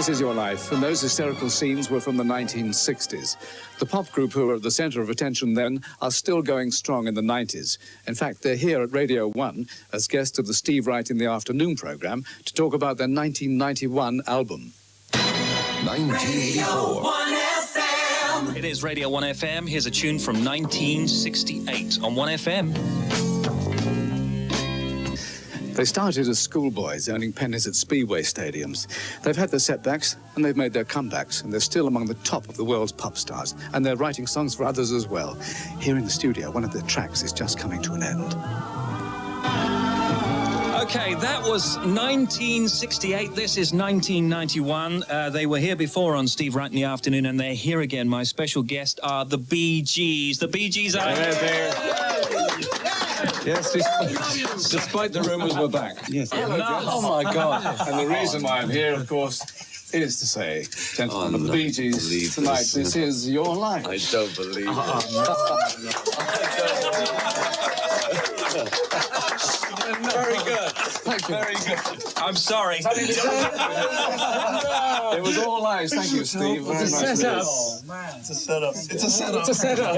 This Is Your Life, and those hysterical scenes were from the 1960s. The pop group who were at the centre of attention then are still going strong in the 90s. In fact, they're here at Radio 1 as guests of the Steve Wright in the Afternoon programme to talk about their 1991 album. 1984. It is Radio 1 FM. Here's a tune from 1968 on 1 FM. They started as schoolboys, earning pennies at speedway stadiums. They've had their setbacks, and they've made their comebacks, and they're still among the top of the world's pop stars. And they're writing songs for others as well. Here in the studio, one of their tracks is just coming to an end. Okay, that was 1968. This is 1991. They were here before on Steve Wright in the Afternoon, and they're here again. My special guest are the BeeGees. The BeeGees are here. Yes, despite the rumours, we're back. Yes. Oh, my God. And the reason why I'm here, of course, is to say, gentlemen, the BeeGees tonight, this is your life. I don't believe it. Very good. Thank you. Very good. I'm sorry. It was all lies. Thank you, Steve. Very much. Oh, man. It's a setup. It's a setup.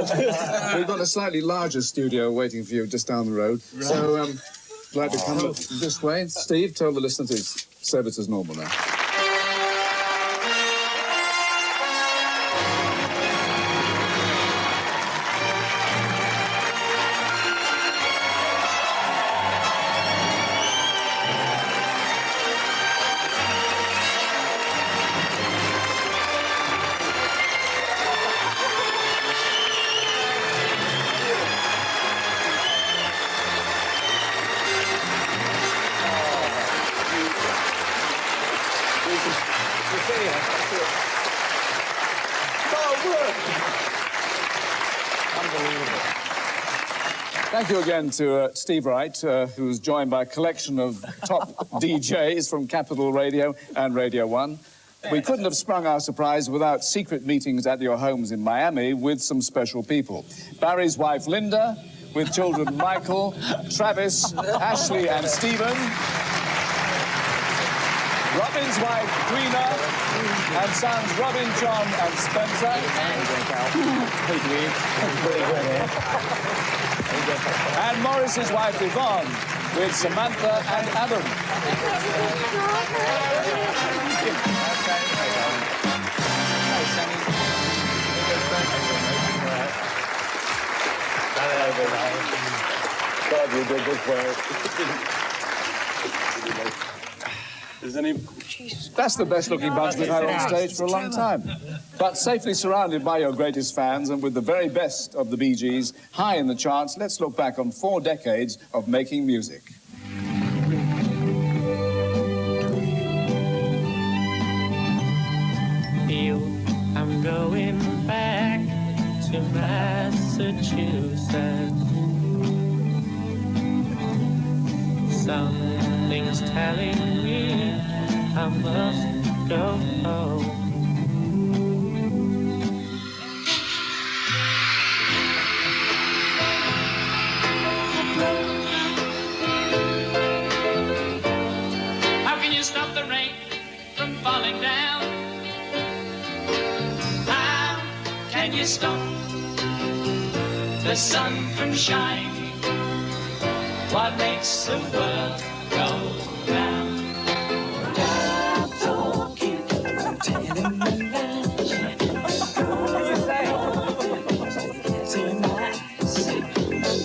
We've got a slightly larger studio waiting for you just down the road. Right. So, I'd like to come this way. Steve, tell the listeners to serve it as normal now. Thank you again to Steve Wright, who's joined by a collection of top DJs from Capital Radio and Radio 1. We couldn't have sprung our surprise without secret meetings at your homes in Miami with some special people. Barry's wife, Linda, with children Michael, Travis, Ashley and Stephen. Robin's wife, Queena, and sons Robin, John and Spencer. And Morris's wife, Yvonne, with Samantha and Adam. God, you did this well. That's the best-looking bunch we've had on stage for a long time. But safely surrounded by your greatest fans and with the very best of the BeeGees high in the charts, let's look back on 4 decades of making music. I'm going back to Massachusetts. Something's telling me I must go home. How can you stop the rain from falling down? How can you stop the sun from shining? What makes the world go round?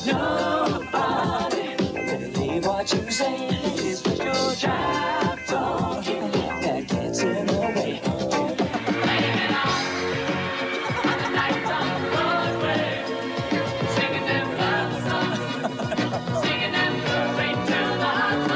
Nobody believe what you say. It's just your job talking that gets in the way. Laying it on the night on Broadway, singing them love songs, singing them right to the heart.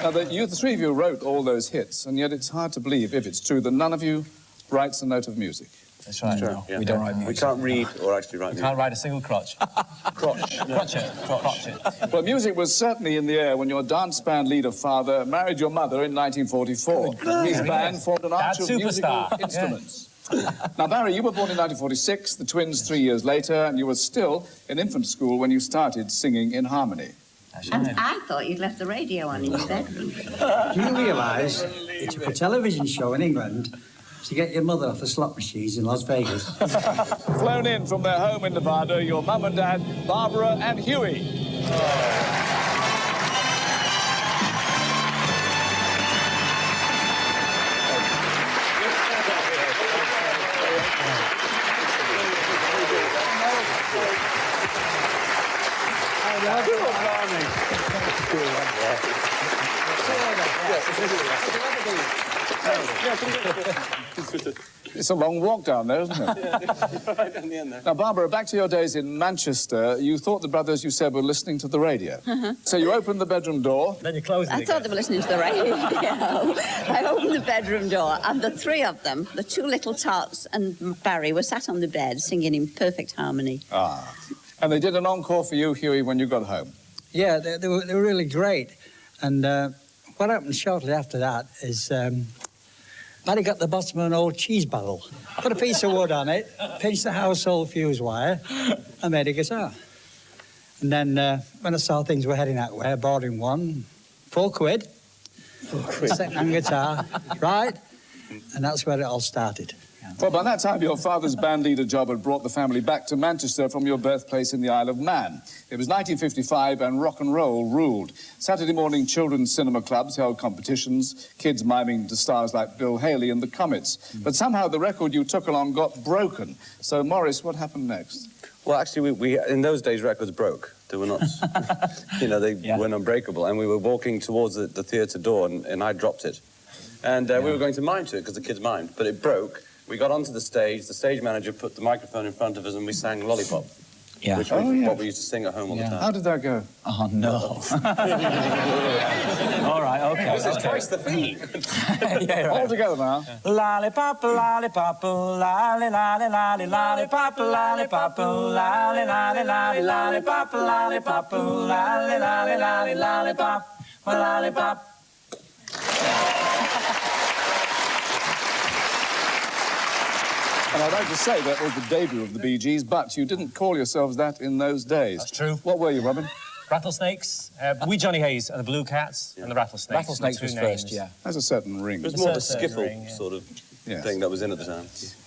Now, the three of you wrote all those hits, and yet it's hard to believe, if it's true, that none of you writes a note of music. That's right. True. No, Yeah. we don't write music. We can't read or actually write We music. can't write a single crotch. Crotch. Crotchet. Well, music was certainly in the air when your dance band leader father married your mother in 1944. His band formed an arch of musical superstar. instruments. Now, Barry, you were born in 1946, the twins 3 years later, and you were still in infant school when you started singing in harmony. And I thought you'd left the radio on in your bedroom. Do you realise it took a television show in England to get your mother off the slot machines in Las Vegas? Flown in from their home in Nevada, your mum and dad, Barbara and Huey. It's a long walk down there, isn't it? Right down the end there. Now, Barbara, back to your days in Manchester, you thought the brothers, you said, were listening to the radio. So you opened the bedroom door. Then you close it I again. thought they were listening to the radio. I opened the bedroom door, and the three of them, the two little tots and Barry, were sat on the bed singing in perfect harmony. Ah. And they did an encore for you, Huey, when you got home. Yeah, they were really great. And what happened shortly after that is Barry got the bottom of an old cheese barrel, put a piece of wood on it, pinched the household fuse wire, and made a guitar. And then when I saw things were heading that way, I bought him one, £4. Second-hand guitar, right? And that's where it all started. Well, by that time, your father's band leader job had brought the family back to Manchester from your birthplace in the Isle of Man. It was 1955 and rock and roll ruled. Saturday morning children's cinema clubs held competitions, kids miming to stars like Bill Haley and the Comets. But somehow the record you took along got broken. So, Maurice, what happened next? Well, actually, we in those days, records broke. They were not, you know, they weren't unbreakable. And we were walking towards the theatre door, and I dropped it. And we were going to mime to it, because the kids mimed, but it broke. We got onto the stage manager put the microphone in front of us, and we sang Lollipop. Yeah. Which was what we used to sing at home all the time. How did that go? Oh, no. All right, OK. It's twice the fee. Yeah, right. All together now. Lollipop, lollipop, lolly, lolly, lolly, lollipop, lollipop, lolly, lolly, lolly, lollipop, lollipop, lolly, lolly, lolly, lollipop, lollipop. And I'd like to say that was the debut of the Bee Gees, but you didn't call yourselves that in those days. That's true. What were you, Robin? Rattlesnakes. We Johnny Hayes and the Blue Cats and the Rattlesnakes. Rattlesnakes was first, yeah. Has a certain ring. It was more of a certain skiffle ring, yeah. sort of Yes. thing that was in at the time.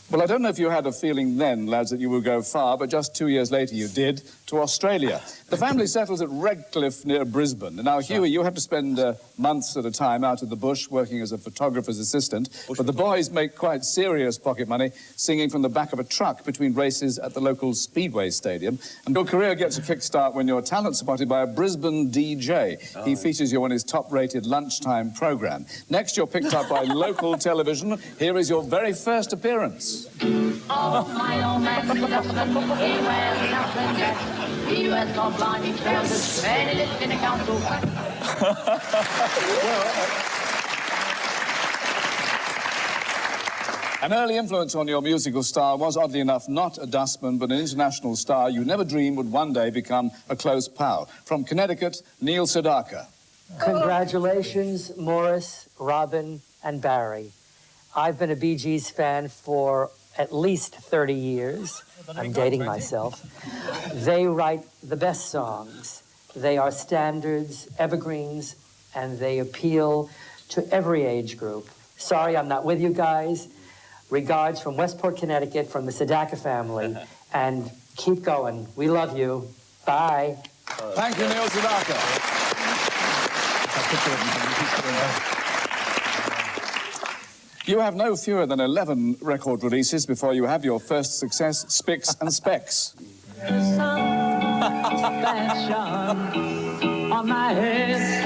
Well, I don't know if you had a feeling then, lads, that you would go far, but just 2 years later you did, to Australia. The family settles at Redcliffe near Brisbane. Now, Huey, you have to spend months at a time out of the bush working as a photographer's assistant, but the boys make quite serious pocket money singing from the back of a truck between races at the local Speedway Stadium. And your career gets a kickstart when your talent spotted by a Brisbane DJ. He features you on his top-rated lunchtime programme. Next, you're picked up by local television. Here is your very first appearance. Oh, my old man, he wears nothing less. He wears no blinding trousers, and he lives in a council flat. An early influence on your musical star was, oddly enough, not a dustman, but an international star you never dreamed would one day become a close pal. From Connecticut, Neil Sedaka. Congratulations, Morris, Robin, and Barry. I've been a Bee Gees fan for at least 30 years. I'm dating myself. They write the best songs. They are standards, evergreens, and they appeal to every age group. Sorry, I'm not with you guys. Regards from Westport, Connecticut, from the Sedaka family. And keep going. We love you. Bye. Thank you, Neil Sedaka. You have no fewer than 11 record releases before you have your first success, Spicks and Specks. Fashion on my head,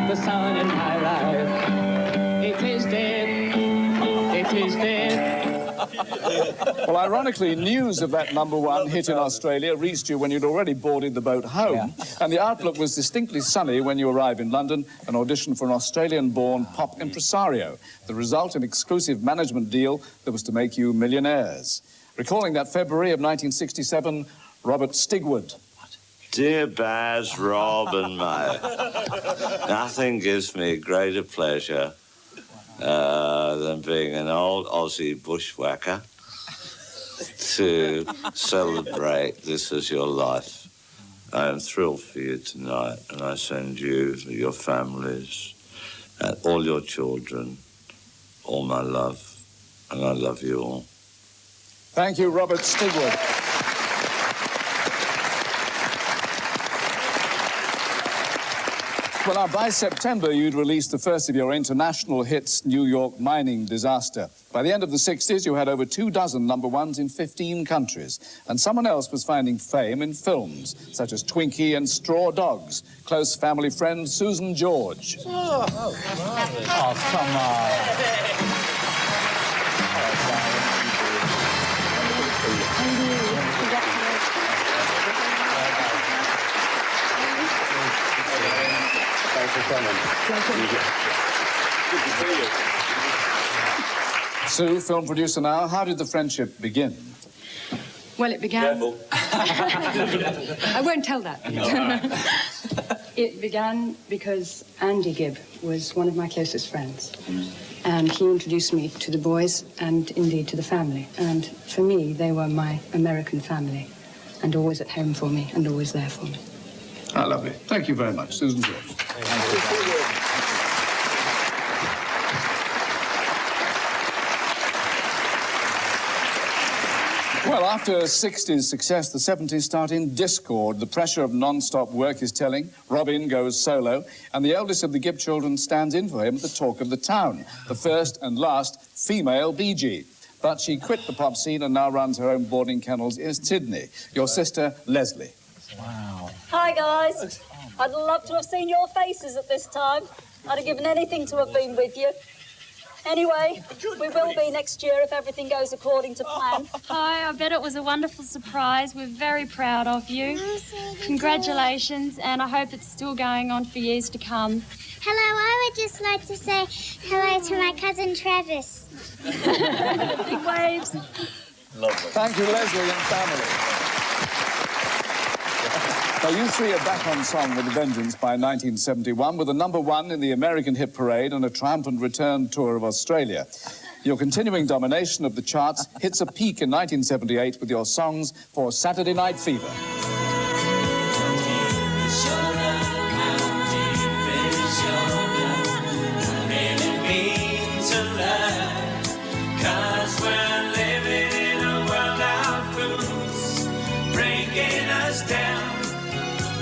the sun in my life, it is dead, it is dead. Well, ironically, news of that #1 hit in Australia reached you when you'd already boarded the boat home, and the outlook was distinctly sunny when you arrived in London and auditioned for an Australian-born pop impresario. The result, an exclusive management deal that was to make you millionaires. Recalling that February of 1967, Robert Stigwood. Dear Baz, Rob and May, nothing gives me greater pleasure than being an old Aussie bushwhacker to celebrate this as your life. I am thrilled for you tonight, and I send you, your families, and all your children, all my love, and I love you all. Thank you, Robert Stigwood. Well, now, by September, you'd released the first of your international hits, New York Mining Disaster. By the end of the 60s, you had over 24 #1s in 15 countries. And someone else was finding fame in films, such as Twinkie and Straw Dogs. Close family friend Susan George. Oh, come on. Thanks for coming. Good to see you. Sue, film producer now, how did the friendship begin? Well, it began... Careful. I won't tell that. It began because Andy Gibb was one of my closest friends. And he introduced me to the boys and indeed to the family. And for me, they were my American family and always at home for me and always there for me. Ah, lovely. Thank you very much, Susan George. Well, after 60s success, the 70s start in discord. The pressure of non-stop work is telling. Robin goes solo, and the eldest of the Gibb children stands in for him at the talk of the town, the first and last female Bee Gee. But she quit the pop scene and now runs her own boarding kennels in Sydney. Your sister, Leslie. Wow. Hi, guys. I'd love to have seen your faces at this time. I'd have given anything to have been with you. Anyway, we will be next year if everything goes according to plan. Hi, I bet it was a wonderful surprise. We're very proud of you. Congratulations, and I hope it's still going on for years to come. Hello, I would just like to say hello to my cousin Travis. Big waves. Lovely. Thank you, Leslie and family. Now, you three are back on song with a vengeance by 1971 with a #1 in the American hit parade and a triumphant return tour of Australia. Your continuing domination of the charts hits a peak in 1978 with your songs for Saturday Night Fever.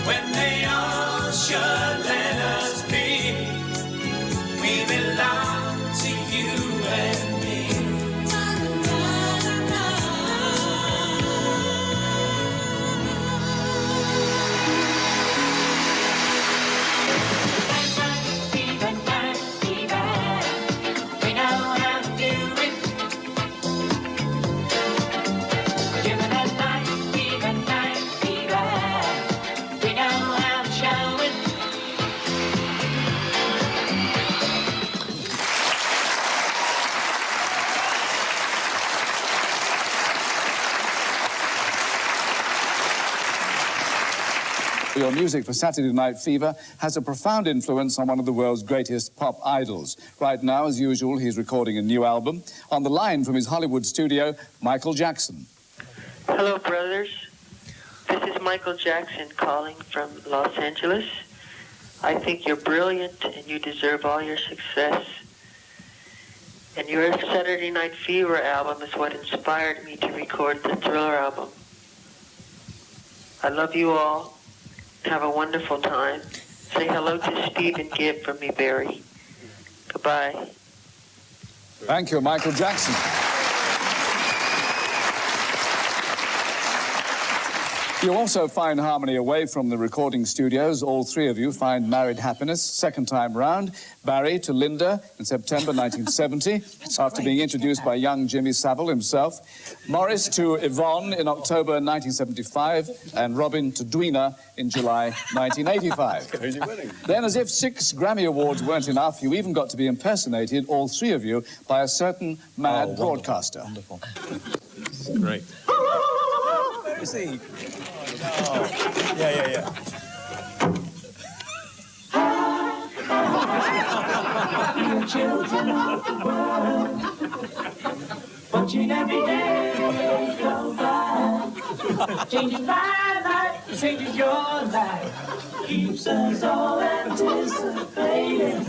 When they all should let us be, we belong to you and me. We know how to do it. Give it a night, even night, fever. We know how to show it. Your music for Saturday Night Fever has a profound influence on one of the world's greatest pop idols. Right now, as usual, he's recording a new album. On the line from his Hollywood studio, Michael Jackson. Hello, brothers. This is Michael Jackson calling from Los Angeles. I think you're brilliant and you deserve all your success. And your Saturday Night Fever album is what inspired me to record the Thriller album. I love you all. Have a wonderful time. Say hello to Steve and Gibb from me, Barry. Goodbye. Thank you, Michael Jackson. You'll also find harmony away from the recording studios. All three of you find married happiness second time round. Barry to Linda in September 1970, after being introduced by young Jimmy Savile himself. Morris to Yvonne in October 1975, and Robin to Dwina in July 1985. Then, as if 6 Grammy Awards weren't enough, you even got to be impersonated, all three of you, by a certain mad broadcaster. Wonderful. Great. Where is he? Oh. Yeah. Your children of the world, watching every day go by, changing my life, changing your life, keeps us all anticipating.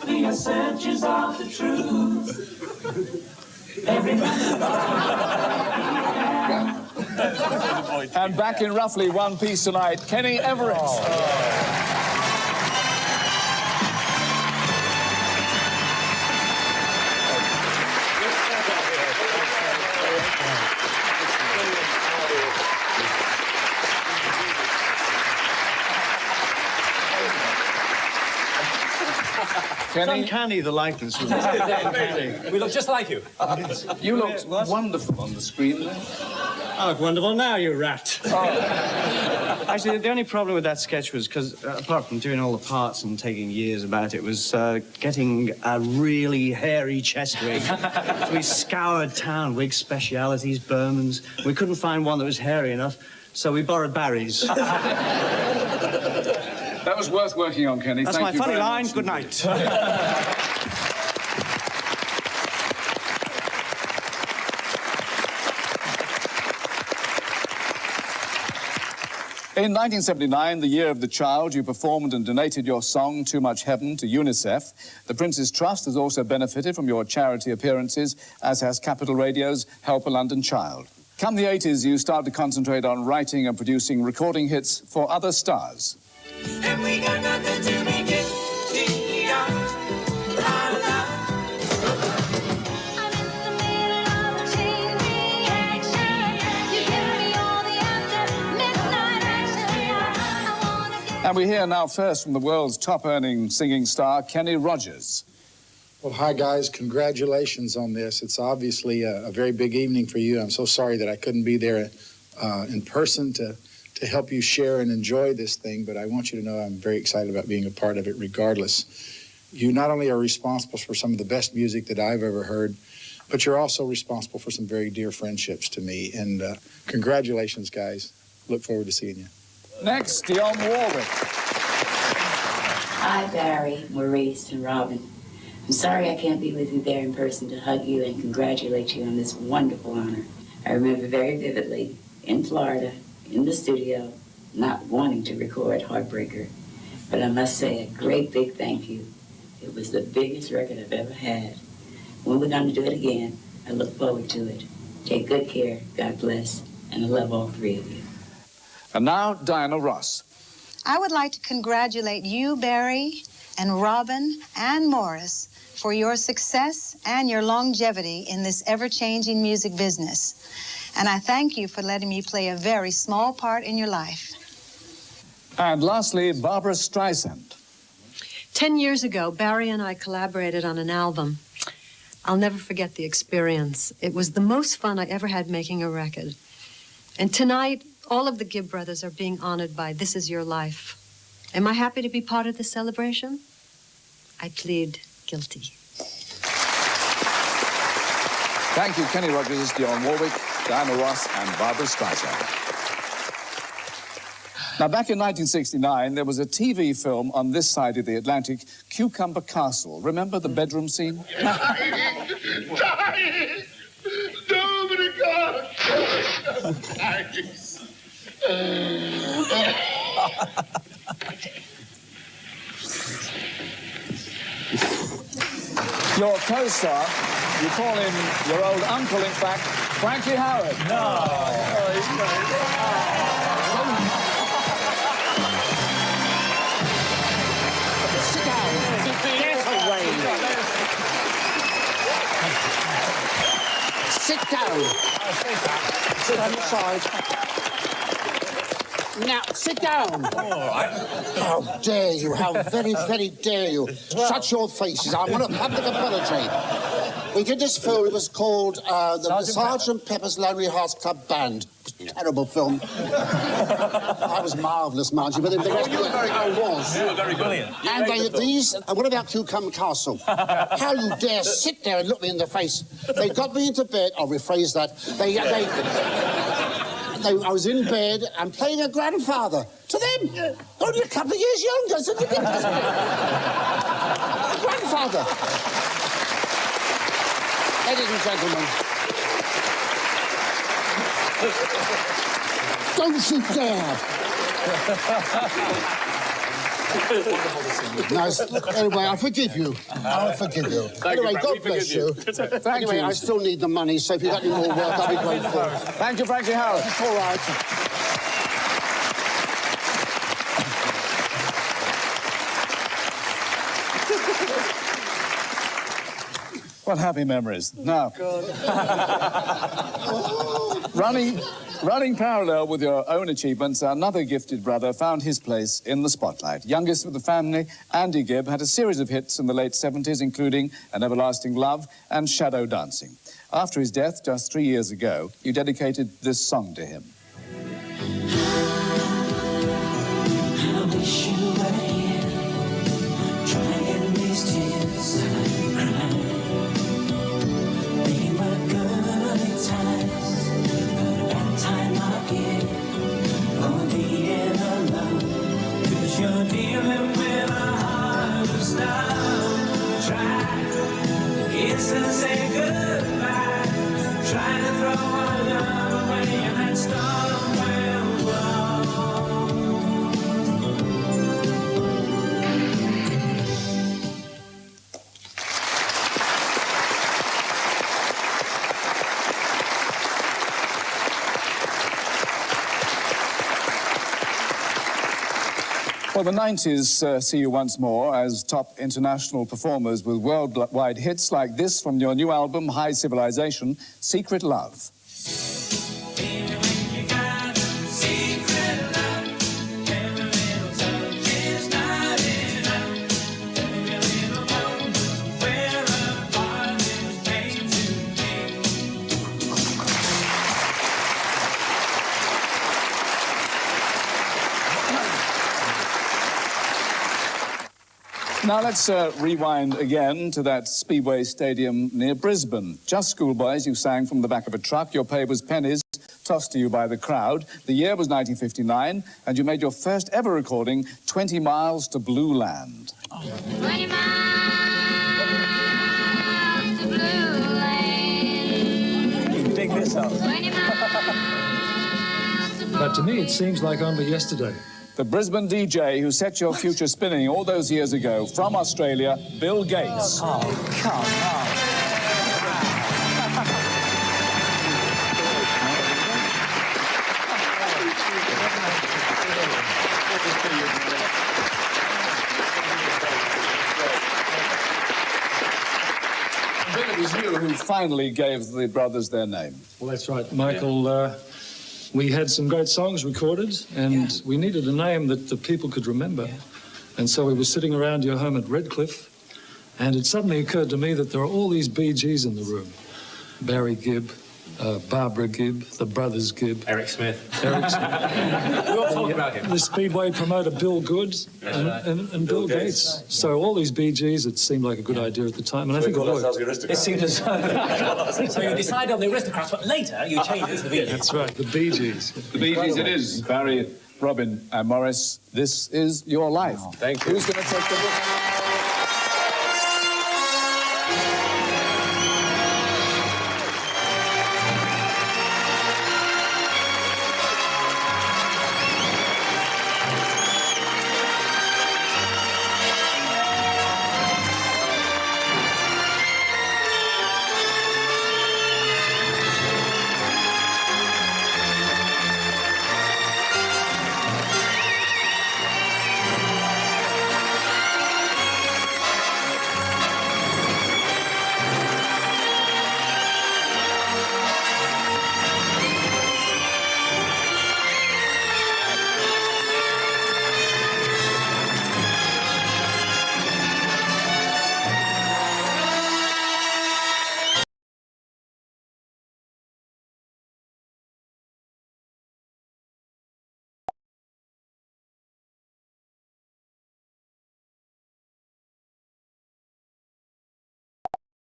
We are searchers of the truth. And back in roughly one piece tonight, Kenny Everett. Kenny? It's uncanny, the likeness. We look just like you. You looked wonderful on the screen there. I look wonderful now, you rat. Actually, the only problem with that sketch was because, apart from doing all the parts and taking years about it, was getting a really hairy chest wig. So we scoured town, wig specialities, Bermans. We couldn't find one that was hairy enough, so we borrowed Barry's. That was worth working on, Kenny. That's Thank you my funny very line. much. Good night. In 1979, the year of the child, you performed and donated your song, Too Much Heaven, to UNICEF. The Prince's Trust has also benefited from your charity appearances, as has Capital Radio's Help a London Child. Come the 80s, you started to concentrate on writing and producing recording hits for other stars. And we got nothing to be guilty of. Our love. And we hear now first from the world's top-earning singing star, Kenny Rogers. Well, hi, guys. Congratulations on this. It's obviously a very big evening for you. I'm so sorry that I couldn't be there in person to help you share and enjoy this thing, but I want you to know I'm very excited about being a part of it regardless. You not only are responsible for some of the best music that I've ever heard, but you're also responsible for some very dear friendships to me. And congratulations, guys. Look forward to seeing you. Next, Dionne Warwick. Hi, Barry, Maurice, and Robin. I'm sorry I can't be with you there in person to hug you and congratulate you on this wonderful honor. I remember very vividly, in Florida, in the studio, not wanting to record Heartbreaker. But I must say a great big thank you. It was the biggest record I've ever had. When we're going to do it again, I look forward to it. Take good care, God bless, and I love all three of you. And now, Diana Ross. I would like to congratulate you, Barry, and Robin, and Morris for your success and your longevity in this ever-changing music business. And I thank you for letting me play a very small part in your life. And lastly, Barbra Streisand. 10 years ago, Barry and I collaborated on an album. I'll never forget the experience. It was the most fun I ever had making a record. And tonight, all of the Gibb brothers are being honored by This Is Your Life. Am I happy to be part of this celebration? I plead guilty. Thank you, Kenny Rogers, Dionne Warwick, Diana Ross, and Barbra Streisand. Now, back in 1969, there was a TV film on this side of the Atlantic, Cucumber Castle. Remember the bedroom scene? Your co-star, you call him your old uncle, in fact, Frankie Howard. No. Oh, he's great. Sit down. Get away. Sit down. Stand aside. Now, sit down. All right. How dare you? How very, very dare you? Shut your faces. I'm on a public apology. We did this film. It was called the Sergeant Pepper's Lonely Hearts Club Band. Terrible film. I was marvellous, mind you, but the rest of it, I was. You were very brilliant. And what about Cucumber Castle? How you dare sit there and look me in the face? They got me into bed. I'll rephrase that. I was in bed and playing a grandfather to them. Only a couple of years younger. It's ridiculous. A grandfather. Ladies and gentlemen. Don't you dare. Nice. Anyway, I forgive you. I'll forgive you. Anyway, God bless you. Anyway, I still need the money, so if you've got any more work, I'll be grateful. Thank you, Frankie Howard. It's all right. What happy memories. Now, running parallel with your own achievements, another gifted brother found his place in the spotlight. Youngest of the family, Andy Gibb had a series of hits in the late 70s, including An Everlasting Love and Shadow Dancing. After his death just 3 years ago, you dedicated this song to him. I wish you were here, trying these tears I cry. They were good times, but a bad time of year for being alone. 'Cause you're dealing with a heart of stone. Try to kiss and say goodbye. Try to throw our love away and that storm will blow. Well, the 90s see you once more as top international performers with worldwide hits like this from your new album, High Civilization, Secret Love. Now let's rewind again to that Speedway Stadium near Brisbane. Just schoolboys, you sang from the back of a truck. Your pay was pennies tossed to you by the crowd. The year was 1959, and you made your first ever recording, 20 Miles to Blue Land. 20 miles to Blue Land. You dig this up. 20 miles to Blue But to me, it seems like only yesterday. The Brisbane DJ who set your future spinning all those years ago, from Australia, Bill Gates. Oh, come Bill, it was you who finally gave the brothers their name. Well, that's right, Michael. We had some great songs recorded, and we needed a name that the people could remember. And so we were sitting around your home at Redcliffe, and it suddenly occurred to me that there are all these BeeGees in the room. Barry Gibb, Barbara Gibb, the brothers Gibb. Eric Smith. Eric Smith. We all talk about him. The Speedway promoter Bill Good and Bill Gates. So all these BeeGees, it seemed like a good idea at the time, and I think it worked. It seemed as so you decided on the aristocrats, but later you changed it to the BeeGees. That's right, the BeeGees. The BeeGees it is. Barry, Robin and Morris, this is your life. Thank you. Who's going to take the book?